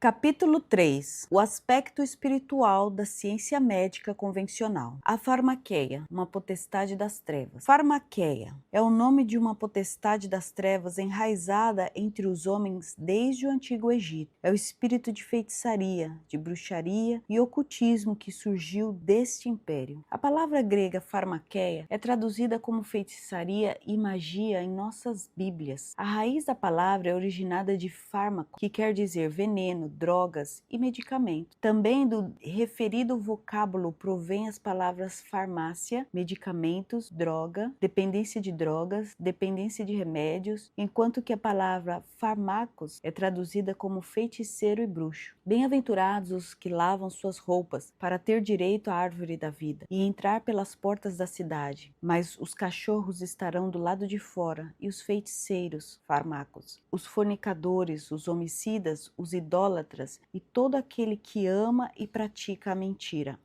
Capítulo 3. O aspecto espiritual da ciência médica convencional. A farmaqueia, uma potestade das trevas. Farmaqueia é o nome de uma potestade das trevas enraizada entre os homens desde o Antigo Egito. É o espírito de feitiçaria, de bruxaria e ocultismo que surgiu deste império. A palavra grega farmaqueia é traduzida como feitiçaria e magia em nossas Bíblias. A raiz da palavra é originada de fármaco, que quer dizer veneno, drogas e medicamento. Também do referido vocábulo provém as palavras farmácia, medicamentos, droga, dependência de drogas, dependência de remédios, enquanto que a palavra fármacos é traduzida como feiticeiro e bruxo. Bem-aventurados os que lavam suas roupas para ter direito à árvore da vida e entrar pelas portas da cidade, mas os cachorros estarão do lado de fora e os feiticeiros, fármacos, os fornicadores, os homicidas, os idólatras e todo aquele que ama e pratica a mentira.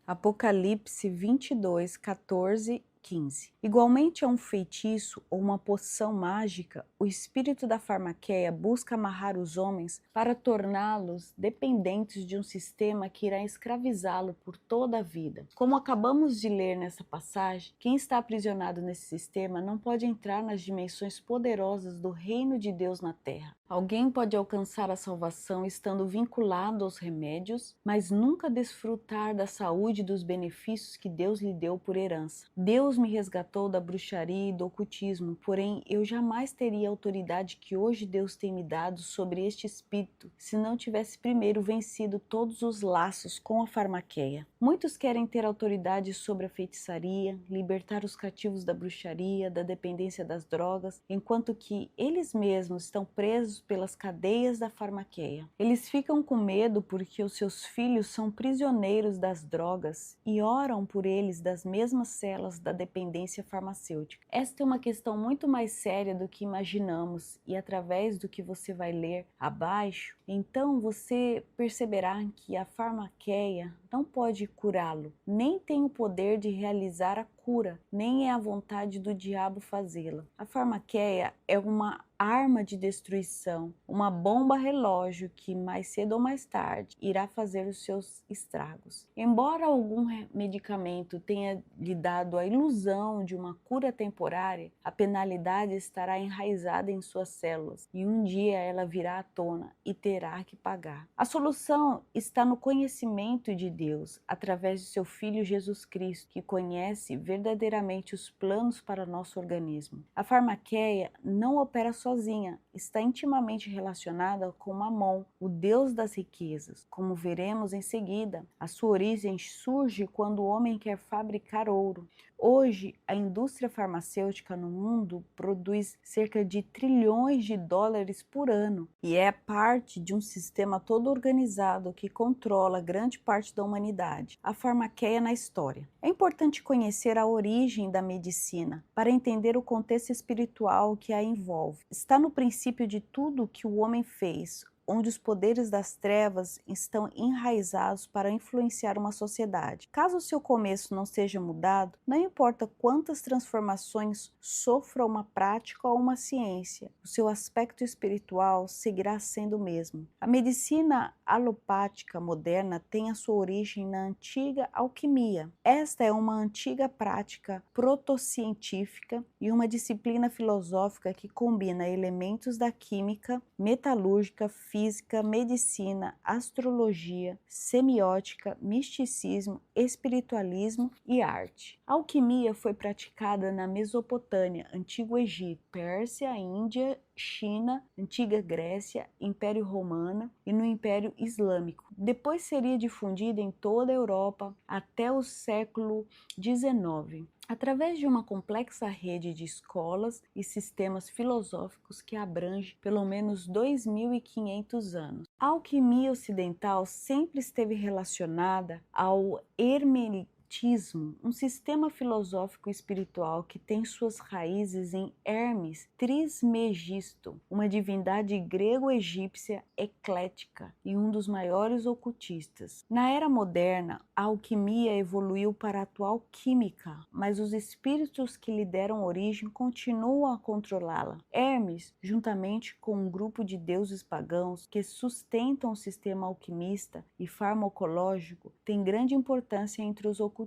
Apocalipse 22, 14, 15. Igualmente a um feitiço ou uma poção mágica, o espírito da farmaqueia busca amarrar os homens para torná-los dependentes de um sistema que irá escravizá-lo por toda a vida. Como acabamos de ler nessa passagem, quem está aprisionado nesse sistema não pode entrar nas dimensões poderosas do reino de Deus na terra. Alguém pode alcançar a salvação estando vinculado aos remédios, mas nunca desfrutar da saúde e dos benefícios que Deus lhe deu por herança. Deus me resgatou da bruxaria e do ocultismo, porém eu jamais teria a autoridade que hoje Deus tem me dado sobre este espírito se não tivesse primeiro vencido todos os laços com a farmaqueia. Muitos querem ter autoridade sobre a feitiçaria, libertar os cativos da bruxaria, da dependência das drogas, enquanto que eles mesmos estão presos pelas cadeias da farmaqueia. Eles ficam com medo porque os seus filhos são prisioneiros das drogas e oram por eles das mesmas celas da dependência farmacêutica. Esta é uma questão muito mais séria do que imaginamos e através do que você vai ler abaixo, então você perceberá que a farmaqueia não pode curá-lo, nem tem o poder de realizar a cura, nem é a vontade do diabo fazê-la. A farmaqueia é uma arma de destruição, uma bomba relógio que mais cedo ou mais tarde irá fazer os seus estragos. Embora algum medicamento tenha lhe dado a ilusão de uma cura temporária, a penalidade estará enraizada em suas células e um dia ela virá à tona e terá que pagar. A solução está no conhecimento de Deus através de seu Filho Jesus Cristo, que conhece verdadeiramente os planos para nosso organismo. A farmaqueia não opera sozinha, está intimamente relacionada com Mamon, o deus das riquezas. Como veremos em seguida, a sua origem surge quando o homem quer fabricar ouro. Hoje, a indústria farmacêutica no mundo produz cerca de trilhões de dólares por ano e é parte de um sistema todo organizado que controla grande parte da humanidade. A farmaqueia na história. É importante conhecer a origem da medicina para entender o contexto espiritual que a envolve. Está no princípio de tudo que o homem fez, onde os poderes das trevas estão enraizados para influenciar uma sociedade. Caso o seu começo não seja mudado, não importa quantas transformações sofra uma prática ou uma ciência, o seu aspecto espiritual seguirá sendo o mesmo. A medicina alopática moderna tem a sua origem na antiga alquimia. Esta é uma antiga prática protocientífica e uma disciplina filosófica que combina elementos da química, metalúrgica, física, medicina, astrologia, semiótica, misticismo, espiritualismo e arte. A alquimia foi praticada na Mesopotâmia, Antigo Egito, Pérsia, Índia, China, Antiga Grécia, Império Romano e no Império Islâmico. Depois seria difundida em toda a Europa até o século XIX. Através de uma complexa rede de escolas e sistemas filosóficos que abrange pelo menos 2.500 anos. A alquimia ocidental sempre esteve relacionada ao hermetismo ocultismo, um sistema filosófico e espiritual que tem suas raízes em Hermes Trismegisto, uma divindade grego-egípcia eclética e um dos maiores ocultistas. Na era moderna, a alquimia evoluiu para a atual química, mas os espíritos que lhe deram origem continuam a controlá-la. Hermes, juntamente com um grupo de deuses pagãos que sustentam o sistema alquimista e farmacológico, tem grande importância entre os ocultistas.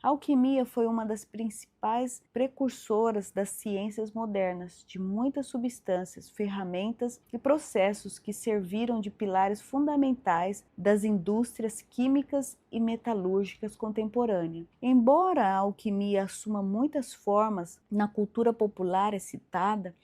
A alquimia foi uma das principais precursoras das ciências modernas, de muitas substâncias, ferramentas e processos que serviram de pilares fundamentais das indústrias químicas e metalúrgicas contemporâneas. Embora a alquimia assuma muitas formas na cultura popular citada,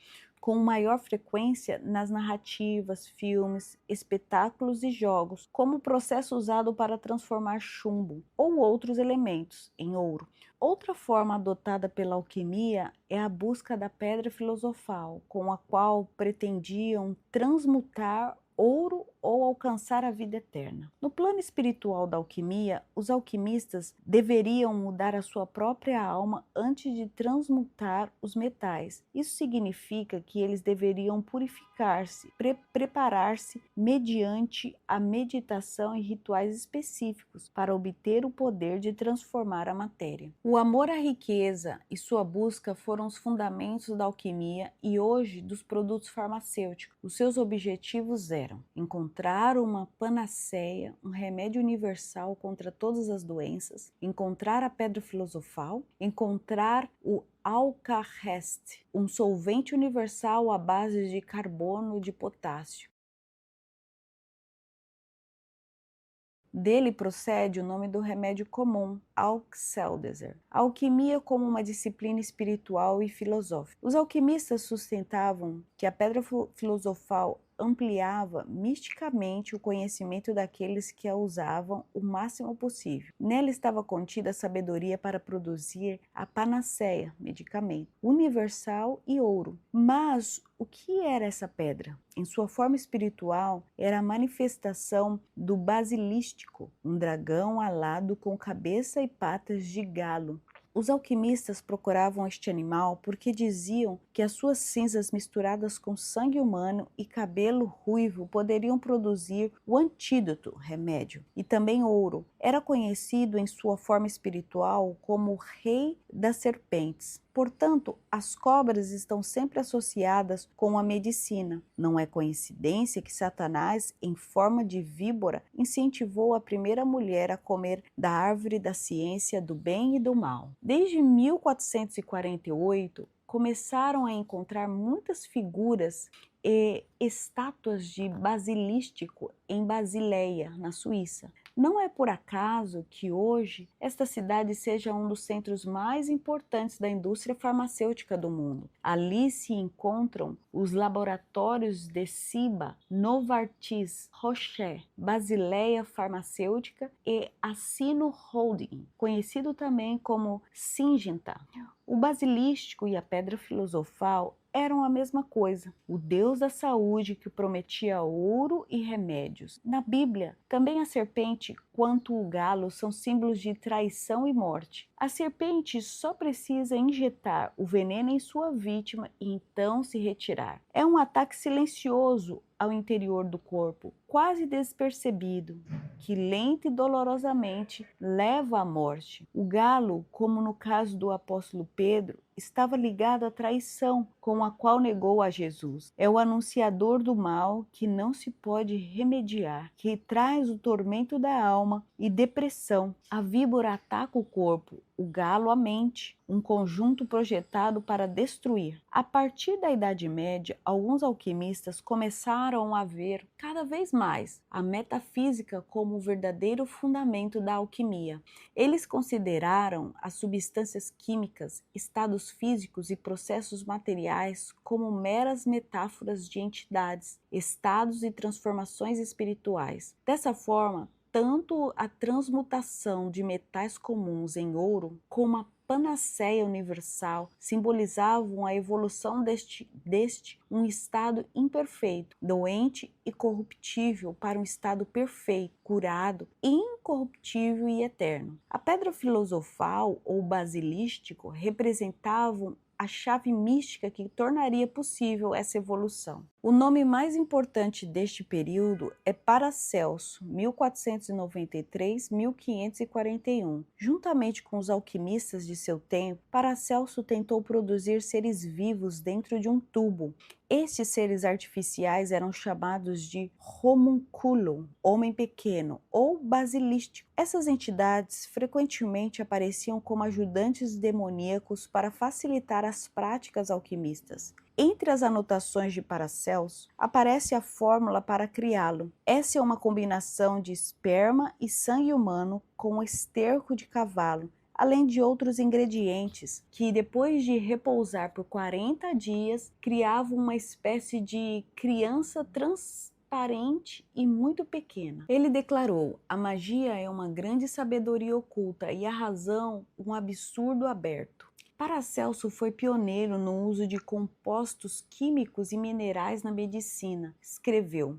com maior frequência nas narrativas, filmes, espetáculos e jogos, como processo usado para transformar chumbo ou outros elementos em ouro. Outra forma adotada pela alquimia é a busca da pedra filosofal, com a qual pretendiam transmutar ouro ou alcançar a vida eterna. No plano espiritual da alquimia, os alquimistas deveriam mudar a sua própria alma antes de transmutar os metais. Isso significa que eles deveriam purificar-se, preparar-se mediante a meditação e rituais específicos para obter o poder de transformar a matéria. O amor à riqueza e sua busca foram os fundamentos da alquimia e hoje dos produtos farmacêuticos. Os seus objetivos eram encontrar uma panaceia, um remédio universal contra todas as doenças, encontrar a pedra filosofal, encontrar o alcarreste, um solvente universal à base de carbono de potássio. Dele procede o nome do remédio comum, Alkseldeser. A alquimia como uma disciplina espiritual e filosófica. Os alquimistas sustentavam que a pedra filosofal ampliava misticamente o conhecimento daqueles que a usavam o máximo possível. Nela estava contida a sabedoria para produzir a panaceia, medicamento, universal e ouro. Mas o que era essa pedra? Em sua forma espiritual, era a manifestação do basilístico, um dragão alado com cabeça e patas de galo. Os alquimistas procuravam este animal porque diziam que as suas cinzas misturadas com sangue humano e cabelo ruivo poderiam produzir o antídoto, remédio, e também ouro. Era conhecido em sua forma espiritual como o rei das serpentes. Portanto, as cobras estão sempre associadas com a medicina. Não é coincidência que Satanás, em forma de víbora, incentivou a primeira mulher a comer da árvore da ciência do bem e do mal. Desde 1448, começaram a encontrar muitas figuras e estátuas de basilístico em Basileia, na Suíça. Não é por acaso que hoje esta cidade seja um dos centros mais importantes da indústria farmacêutica do mundo. Ali se encontram os laboratórios de Ciba, Novartis, Rocher, Basileia Farmacêutica e Assino Holding, conhecido também como Syngenta. O basilístico e a pedra filosofal eram a mesma coisa, o Deus da saúde que prometia ouro e remédios. Na Bíblia, também a serpente quanto o galo são símbolos de traição e morte. A serpente só precisa injetar o veneno em sua vítima e então se retirar. É um ataque silencioso ao interior do corpo, quase despercebido, que lenta e dolorosamente leva à morte. O galo, como no caso do apóstolo Pedro, estava ligado à traição com a qual negou a Jesus. É o anunciador do mal que não se pode remediar, que traz o tormento da alma e depressão. A víbora ataca o corpo, o galo a mente, um conjunto projetado para destruir. A partir da Idade Média, alguns alquimistas começaram a ver cada vez mais a metafísica como o verdadeiro fundamento da alquimia. Eles consideraram as substâncias químicas, estados físicos e processos materiais como meras metáforas de entidades, estados e transformações espirituais. Dessa forma, tanto a transmutação de metais comuns em ouro, como a panaceia universal simbolizavam a evolução deste um estado imperfeito, doente e corruptível para um estado perfeito, curado, incorruptível e eterno. A pedra filosofal ou basilístico representavam a chave mística que tornaria possível essa evolução. O nome mais importante deste período é Paracelso, 1493-1541. Juntamente com os alquimistas de seu tempo, Paracelso tentou produzir seres vivos dentro de um tubo. Estes seres artificiais eram chamados de homunculum, homem pequeno, ou basilístico. Essas entidades frequentemente apareciam como ajudantes demoníacos para facilitar as práticas alquimistas. Entre as anotações de Paracelso, aparece a fórmula para criá-lo. Essa é uma combinação de esperma e sangue humano com esterco de cavalo, além de outros ingredientes, que depois de repousar por 40 dias, criavam uma espécie de criança transparente e muito pequena. Ele declarou: a magia é uma grande sabedoria oculta e a razão um absurdo aberto. Paracelso foi pioneiro no uso de compostos químicos e minerais na medicina. Escreveu: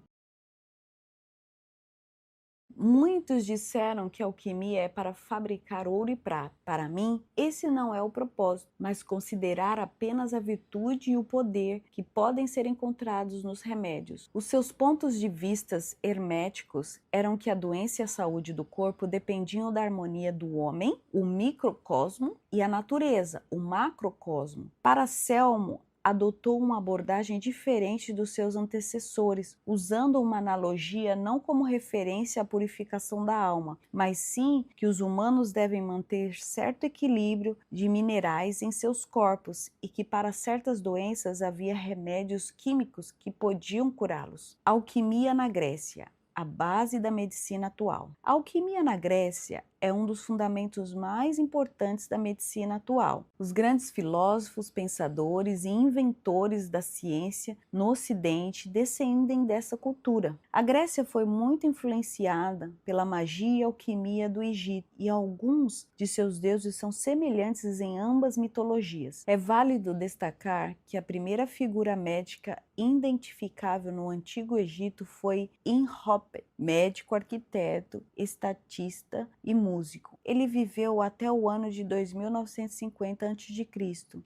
muitos disseram que a alquimia é para fabricar ouro e prata. Para mim, esse não é o propósito, mas considerar apenas a virtude e o poder que podem ser encontrados nos remédios. Os seus pontos de vista herméticos eram que a doença e a saúde do corpo dependiam da harmonia do homem, o microcosmo, e a natureza, o macrocosmo. Paracelso adotou uma abordagem diferente dos seus antecessores, usando uma analogia não como referência à purificação da alma, mas sim que os humanos devem manter certo equilíbrio de minerais em seus corpos e que para certas doenças havia remédios químicos que podiam curá-los. Alquimia na Grécia, a base da medicina atual. A alquimia na Grécia é um dos fundamentos mais importantes da medicina atual. Os grandes filósofos, pensadores e inventores da ciência no Ocidente descendem dessa cultura. A Grécia foi muito influenciada pela magia e alquimia do Egito, e alguns de seus deuses são semelhantes em ambas mitologias. É válido destacar que a primeira figura médica identificável no Antigo Egito foi Imhotep, médico, arquiteto, estatista e músico. Ele viveu até o ano de 2950 a.C.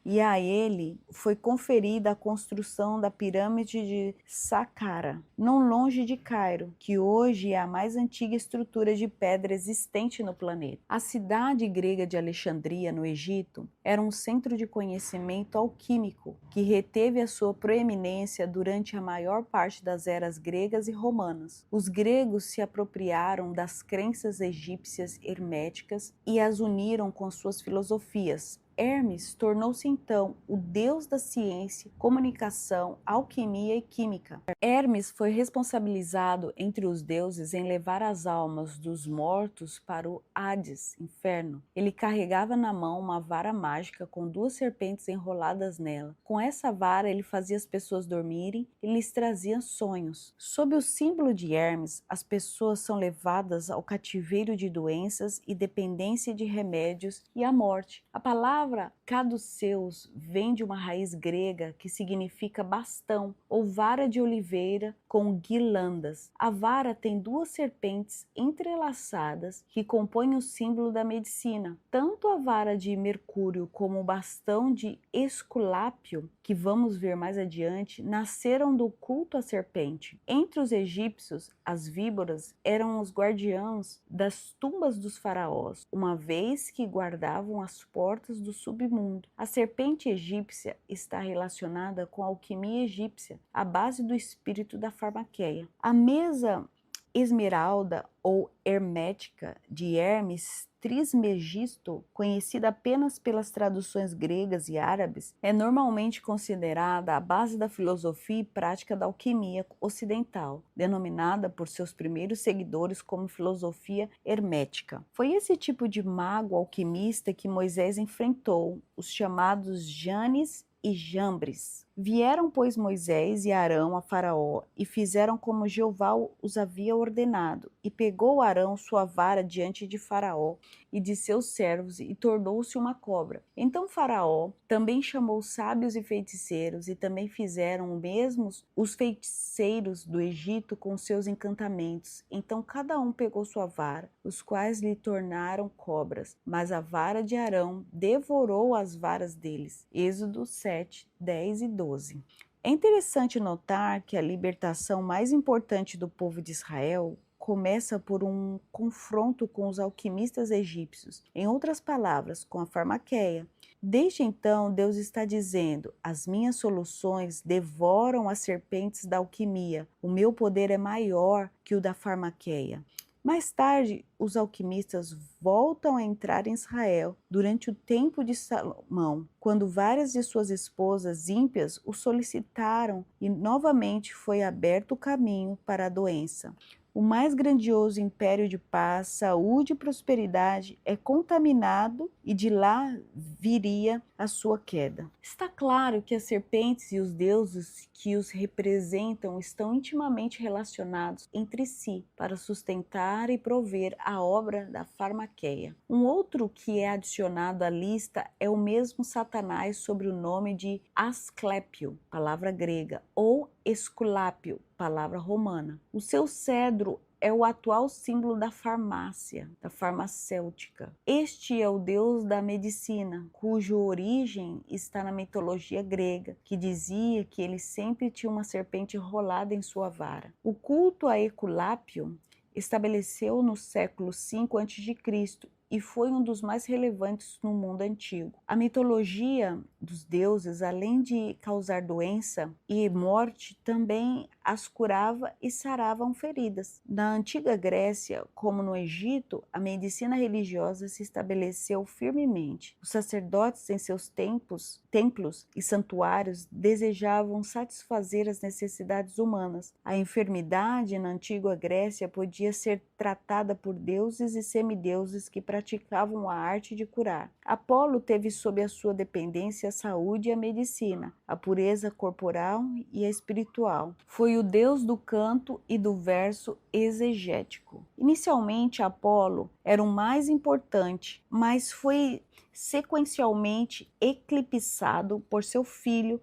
e a ele foi conferida a construção da pirâmide de Saqqara, não longe de Cairo, que hoje é a mais antiga estrutura de pedra existente no planeta. A cidade grega de Alexandria, no Egito, era um centro de conhecimento alquímico que reteve a sua proeminência durante a maior parte das eras gregas e romanas. Os gregos se apropriaram das crenças egípcias herméticas e as uniram com suas filosofias. Hermes tornou-se então o deus da ciência, comunicação, alquimia e química. Hermes foi responsabilizado entre os deuses em levar as almas dos mortos para o Hades, inferno. Ele carregava na mão uma vara mágica com duas serpentes enroladas nela. Com essa vara ele fazia as pessoas dormirem e lhes trazia sonhos. Sob o símbolo de Hermes, as pessoas são levadas ao cativeiro de doenças e dependência de remédios e à morte. A palavra caduceus vem de uma raiz grega que significa bastão ou vara de oliveira com guirlandas. A vara tem duas serpentes entrelaçadas que compõem o símbolo da medicina. Tanto a vara de Mercúrio como o bastão de Esculápio, que vamos ver mais adiante, nasceram do culto à serpente. Entre os egípcios, as víboras eram os guardiãos das tumbas dos faraós, uma vez que guardavam as portas do submundo. A serpente egípcia está relacionada com a alquimia egípcia, a base do espírito da farmaqueia. A mesa esmeralda ou hermética de Hermes Trismegisto, conhecida apenas pelas traduções gregas e árabes, é normalmente considerada a base da filosofia e prática da alquimia ocidental, denominada por seus primeiros seguidores como filosofia hermética. Foi esse tipo de mago alquimista que Moisés enfrentou, os chamados Janes e Jambres. Vieram, pois, Moisés e Arão a Faraó, e fizeram como Jeová os havia ordenado. E pegou Arão sua vara diante de Faraó e de seus servos, e tornou-se uma cobra. Então Faraó também chamou sábios e feiticeiros, e também fizeram o mesmo os feiticeiros do Egito com seus encantamentos. Então cada um pegou sua vara, os quais lhe tornaram cobras, mas a vara de Arão devorou as varas deles. Êxodo 7, 10 e 12. É interessante notar que a libertação mais importante do povo de Israel começa por um confronto com os alquimistas egípcios, em outras palavras, com a farmaqueia. Desde então, Deus está dizendo: as minhas soluções devoram as serpentes da alquimia, o meu poder é maior que o da farmaqueia. Mais tarde, os alquimistas voltam a entrar em Israel durante o tempo de Salomão, quando várias de suas esposas ímpias o solicitaram e novamente foi aberto o caminho para a doença. O mais grandioso império de paz, saúde e prosperidade é contaminado e de lá viria a sua queda. Está claro que as serpentes e os deuses que os representam estão intimamente relacionados entre si para sustentar e prover a obra da farmaqueia. Um outro que é adicionado à lista é o mesmo Satanás sob o nome de Asclépio, palavra grega, ou Esculápio, palavra romana. O seu cedro é o atual símbolo da farmácia, da farmacêutica. Este é o deus da medicina, cuja origem está na mitologia grega, que dizia que ele sempre tinha uma serpente enrolada em sua vara. O culto a Esculápio estabeleceu no século V a.C. e foi um dos mais relevantes no mundo antigo. A mitologia dos deuses, além de causar doença e morte, também as curava e saravam feridas. Na antiga Grécia, como no Egito, a medicina religiosa se estabeleceu firmemente. Os sacerdotes em seus templos e santuários desejavam satisfazer as necessidades humanas. A enfermidade na antiga Grécia podia ser tratada por deuses e semideuses que praticavam a arte de curar. Apolo teve sob a sua dependência a saúde e a medicina, a pureza corporal e a espiritual. Foi o deus do canto e do verso exegético. Inicialmente, Apolo era o mais importante, mas foi sequencialmente eclipsado por seu filho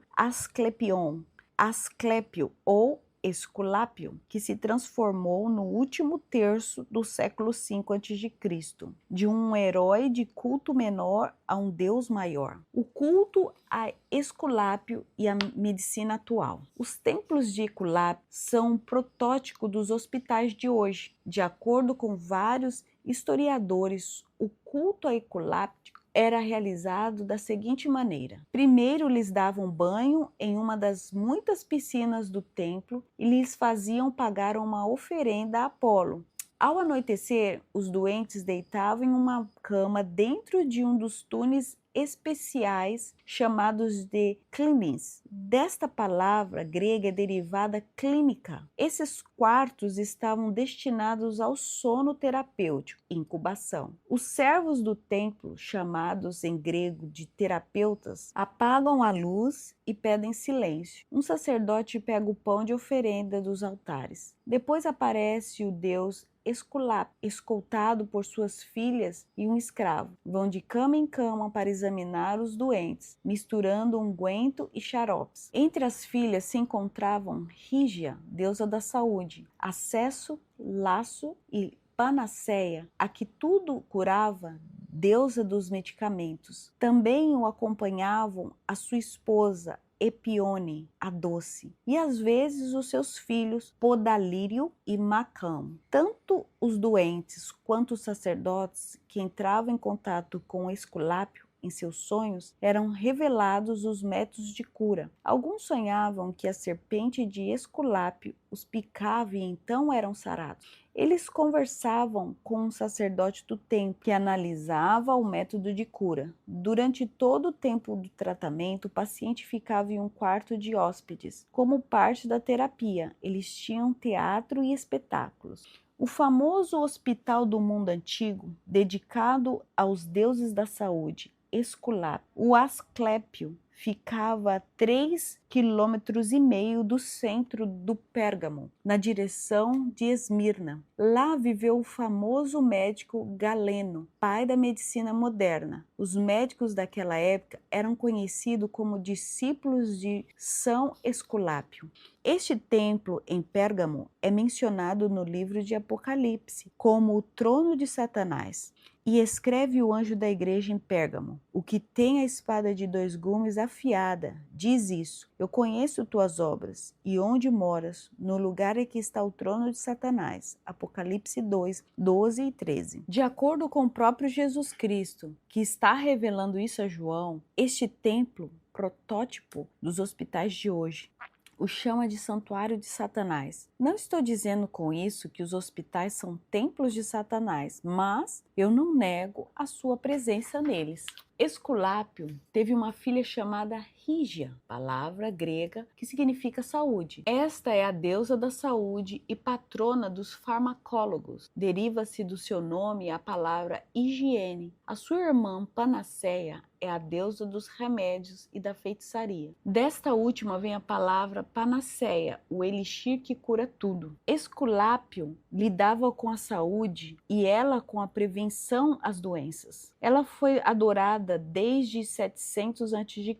Asclépio ou Esculápio, que se transformou no último terço do século V a.C., de um herói de culto menor a um deus maior. O culto a Esculápio e a medicina atual. Os templos de Esculápio são um protótipo dos hospitais de hoje. De acordo com vários historiadores, o culto a Esculápio era realizado da seguinte maneira: primeiro lhes davam banho em uma das muitas piscinas do templo e lhes faziam pagar uma oferenda a Apolo. Ao anoitecer, os doentes deitavam em uma cama dentro de um dos túneis especiais chamados de clínis. Desta palavra grega é derivada clínica. Esses quartos estavam destinados ao sono terapêutico, incubação. Os servos do templo, chamados em grego de terapeutas, apagam a luz e pedem silêncio. Um sacerdote pega o pão de oferenda dos altares. Depois aparece o deus Esculápio, escoltado por suas filhas e um escravo. Vão de cama em cama para examinar os doentes, misturando unguento e xaropes. Entre as filhas se encontravam Rígia, deusa da saúde, Acesso, Laço e Panaceia, a que tudo curava, deusa dos medicamentos. Também o acompanhavam a sua esposa, Epione, a doce, e às vezes os seus filhos Podalírio e Macão. Tanto os doentes quanto os sacerdotes que entravam em contato com Esculápio em seus sonhos eram revelados os métodos de cura. Alguns sonhavam que a serpente de Esculápio os picava e então eram sarados. Eles conversavam com um sacerdote do templo que analisava o método de cura. Durante todo o tempo do tratamento, o paciente ficava em um quarto de hóspedes. Como parte da terapia, eles tinham teatro e espetáculos. O famoso hospital do mundo antigo, dedicado aos deuses da saúde, Esculápio, o Asclépio, ficava a 3,5 km do centro do Pérgamo, na direção de Esmirna. Lá viveu o famoso médico Galeno, pai da medicina moderna. Os médicos daquela época eram conhecidos como discípulos de São Esculápio. Este templo em Pérgamo é mencionado no livro de Apocalipse como o trono de Satanás. E escreve o anjo da igreja em Pérgamo: o que tem a espada de 2 gumes afiada, diz isso: eu conheço tuas obras, e onde moras, no lugar em que está o trono de Satanás. Apocalipse 2, 12 e 13. De acordo com o próprio Jesus Cristo, que está revelando isso a João, este templo, protótipo dos hospitais de hoje, o chama de santuário de Satanás. Não estou dizendo com isso que os hospitais são templos de Satanás, mas eu não nego a sua presença neles. Esculápio teve uma filha chamada Rígia, palavra grega que significa saúde. Esta é a deusa da saúde e patrona dos farmacólogos. Deriva-se do seu nome a palavra higiene. A sua irmã Panaceia é a deusa dos remédios e da feitiçaria. Desta última vem a palavra panaceia, o elixir que cura tudo. Esculápio lidava com a saúde e ela com a prevenção às doenças. Ela foi adorada desde 700 a.C.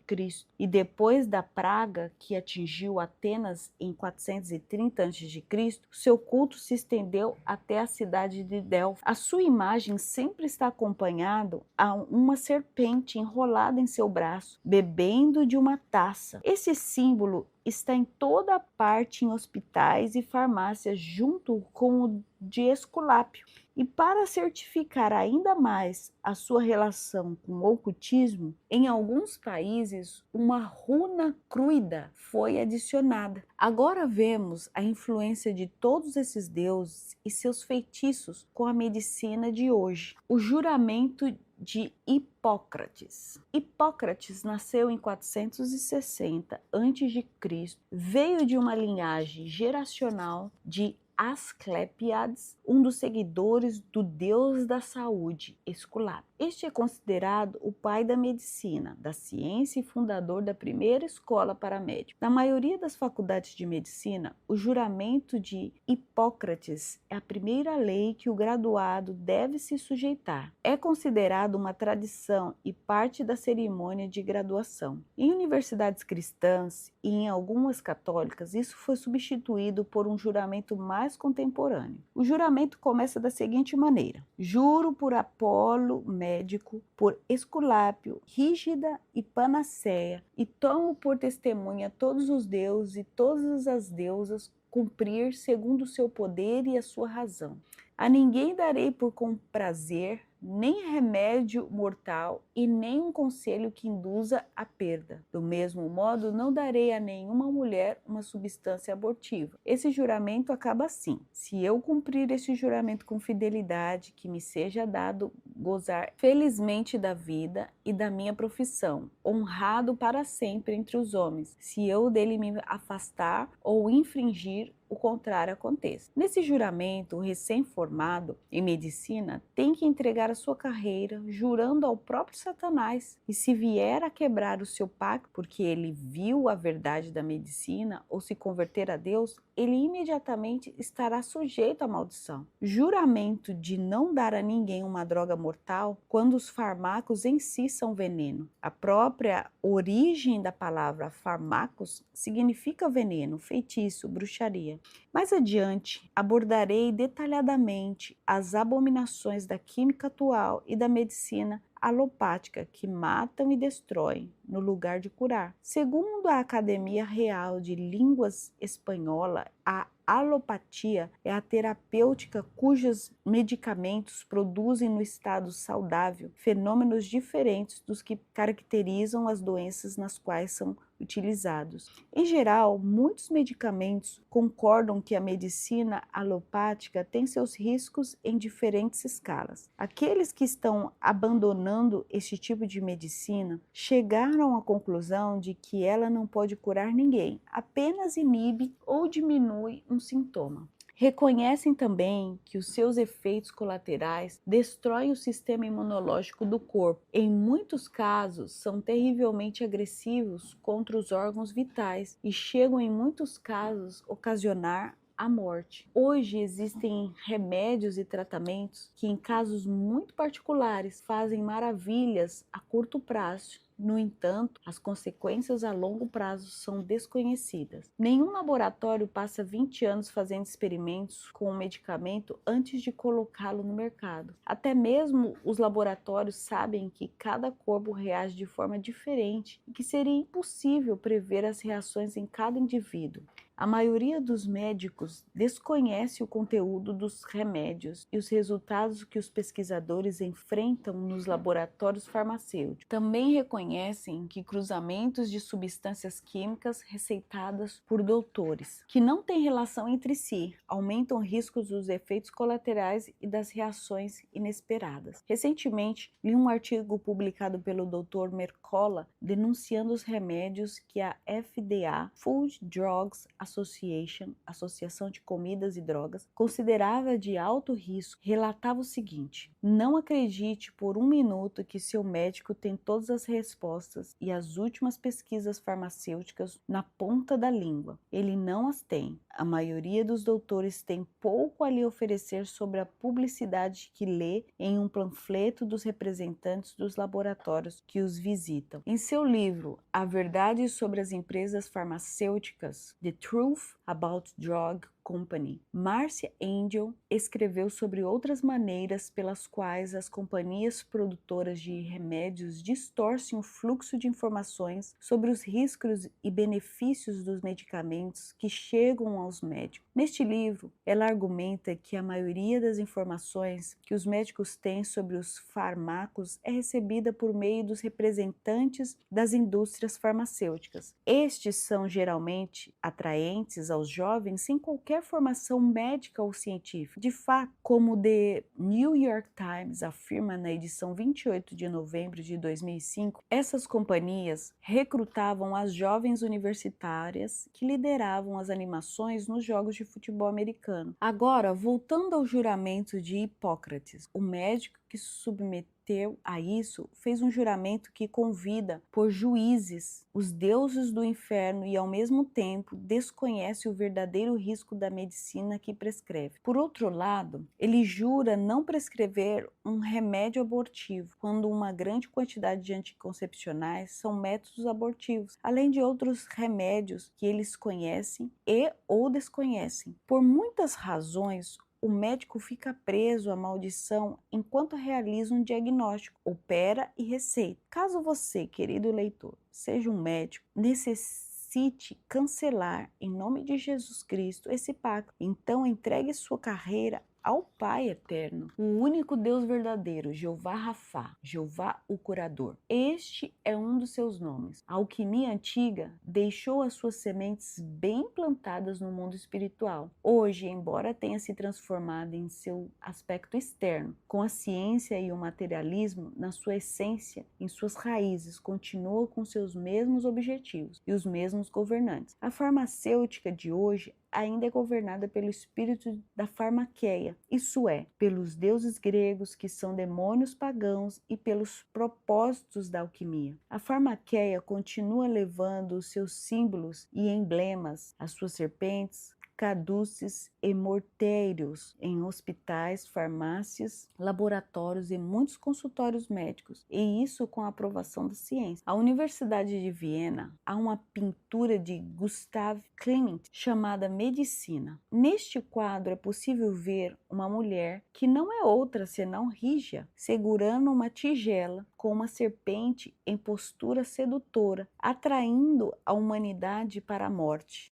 e depois da praga que atingiu Atenas em 430 a.C., seu culto se estendeu até a cidade de Delfos. A sua imagem sempre está acompanhada a uma serpente enrolada em seu braço, bebendo de uma taça. Esse símbolo está em toda parte em hospitais e farmácias junto com o de Esculápio. E para certificar ainda mais a sua relação com o ocultismo, em alguns países uma runa cruida foi adicionada. Agora vemos a influência de todos esses deuses e seus feitiços com a medicina de hoje. O juramento de Hipócrates. Hipócrates nasceu em 460 a.C., veio de uma linhagem geracional de Asclepíades, um dos seguidores do deus da saúde, Esculápio. Este é considerado o pai da medicina, da ciência e fundador da primeira escola para médicos. Na maioria das faculdades de medicina, o juramento de Hipócrates é a primeira lei que o graduado deve se sujeitar. É considerado uma tradição e parte da cerimônia de graduação. Em universidades cristãs e em algumas católicas, isso foi substituído por um juramento mais contemporâneo. O juramento começa da seguinte maneira: juro por Apolo, médico, por Esculápio, Rígida e Panaceia, e tomo por testemunha todos os deuses e todas as deusas cumprir segundo o seu poder e a sua razão. A ninguém darei por comprazer nem remédio mortal e nem um conselho que induza a perda. Do mesmo modo, não darei a nenhuma mulher uma substância abortiva. Esse juramento acaba assim: se eu cumprir esse juramento com fidelidade, que me seja dado gozar felizmente da vida e da minha profissão, honrado para sempre entre os homens, se eu dele me afastar ou infringir, o contrário aconteça. Nesse juramento, o recém-formado em medicina tem que entregar a sua carreira, jurando ao próprio Satanás. E se vier a quebrar o seu pacto, porque ele viu a verdade da medicina, ou se converter a Deus, ele imediatamente estará sujeito à maldição. Juramento de não dar a ninguém uma droga mortal, quando os fármacos em si são veneno. A própria origem da palavra fármacos significa veneno, feitiço, bruxaria. Mais adiante, abordarei detalhadamente as abominações da química atual e da medicina alopática que matam e destroem, no lugar de curar. Segundo a Academia Real de Línguas Espanhola, a alopatia é a terapêutica cujos medicamentos produzem no estado saudável fenômenos diferentes dos que caracterizam as doenças nas quais são utilizados. Em geral, muitos medicamentos concordam que a medicina alopática tem seus riscos em diferentes escalas. Aqueles que estão abandonando este tipo de medicina chegaram à conclusão de que ela não pode curar ninguém, apenas inibe ou diminui um sintoma. Reconhecem também que os seus efeitos colaterais destroem o sistema imunológico do corpo. Em muitos casos, são terrivelmente agressivos contra os órgãos vitais e chegam, em muitos casos, ocasionar a morte. Hoje existem remédios e tratamentos que, em casos muito particulares, fazem maravilhas a curto prazo. No entanto, as consequências a longo prazo são desconhecidas. Nenhum laboratório passa 20 anos fazendo experimentos com o medicamento antes de colocá-lo no mercado. Até mesmo os laboratórios sabem que cada corpo reage de forma diferente e que seria impossível prever as reações em cada indivíduo. A maioria dos médicos desconhece o conteúdo dos remédios e os resultados que os pesquisadores enfrentam nos laboratórios farmacêuticos. Também reconhecem que cruzamentos de substâncias químicas receitadas por doutores, que não têm relação entre si, aumentam riscos dos efeitos colaterais e das reações inesperadas. Recentemente, li um artigo publicado pelo Dr. Mercola denunciando os remédios que a FDA, Food Drugs Association, Associação de Comidas e Drogas, considerava de alto risco. Relatava o seguinte: não acredite por um minuto que seu médico tem todas as respostas e as últimas pesquisas farmacêuticas na ponta da língua. Ele não as tem. A maioria dos doutores tem pouco a lhe oferecer sobre a publicidade que lê em um panfleto dos representantes dos laboratórios que os visitam. Em seu livro A Verdade sobre as Empresas Farmacêuticas, The Truth About Drug Company, Marcia Angel escreveu sobre outras maneiras pelas quais as companhias produtoras de remédios distorcem o fluxo de informações sobre os riscos e benefícios dos medicamentos que chegam aos médicos. Neste livro, ela argumenta que a maioria das informações que os médicos têm sobre os fármacos é recebida por meio dos representantes das indústrias farmacêuticas. Estes são geralmente atraentes aos jovens sem qualquer formação médica ou científica. De fato, como The New York Times afirma na edição 28 de novembro de 2005, essas companhias recrutavam as jovens universitárias que lideravam as animações nos jogos de futebol americano. Agora, voltando ao juramento de Hipócrates, o médico que se submeteu a isso fez um juramento que convida por juízes os deuses do inferno e, ao mesmo tempo, desconhece o verdadeiro risco da medicina que prescreve. Por outro lado, ele jura não prescrever um remédio abortivo, quando uma grande quantidade de anticoncepcionais são métodos abortivos, além de outros remédios que eles conhecem e ou desconhecem. Por muitas razões, o médico fica preso à maldição enquanto realiza um diagnóstico, opera e receita. Caso você, querido leitor, seja um médico, necessite cancelar, em nome de Jesus Cristo, esse pacto, então entregue sua carreira ao Pai Eterno, o único Deus verdadeiro, Jeová Rafá, Jeová o Curador. Este é um dos seus nomes. A alquimia antiga deixou as suas sementes bem plantadas no mundo espiritual. Hoje, embora tenha se transformado em seu aspecto externo, com a ciência e o materialismo, na sua essência, em suas raízes, continua com seus mesmos objetivos e os mesmos governantes. A farmacêutica de hoje ainda é governada pelo espírito da farmaqueia, isso é, pelos deuses gregos que são demônios pagãos e pelos propósitos da alquimia. A farmaqueia continua levando os seus símbolos e emblemas, as suas serpentes, caduces e mortérios em hospitais, farmácias, laboratórios e muitos consultórios médicos, e isso com a aprovação da ciência. A Universidade de Viena há uma pintura de Gustav Klimt chamada Medicina. Neste quadro é possível ver uma mulher que não é outra senão Rígia, segurando uma tigela com uma serpente em postura sedutora, atraindo a humanidade para a morte.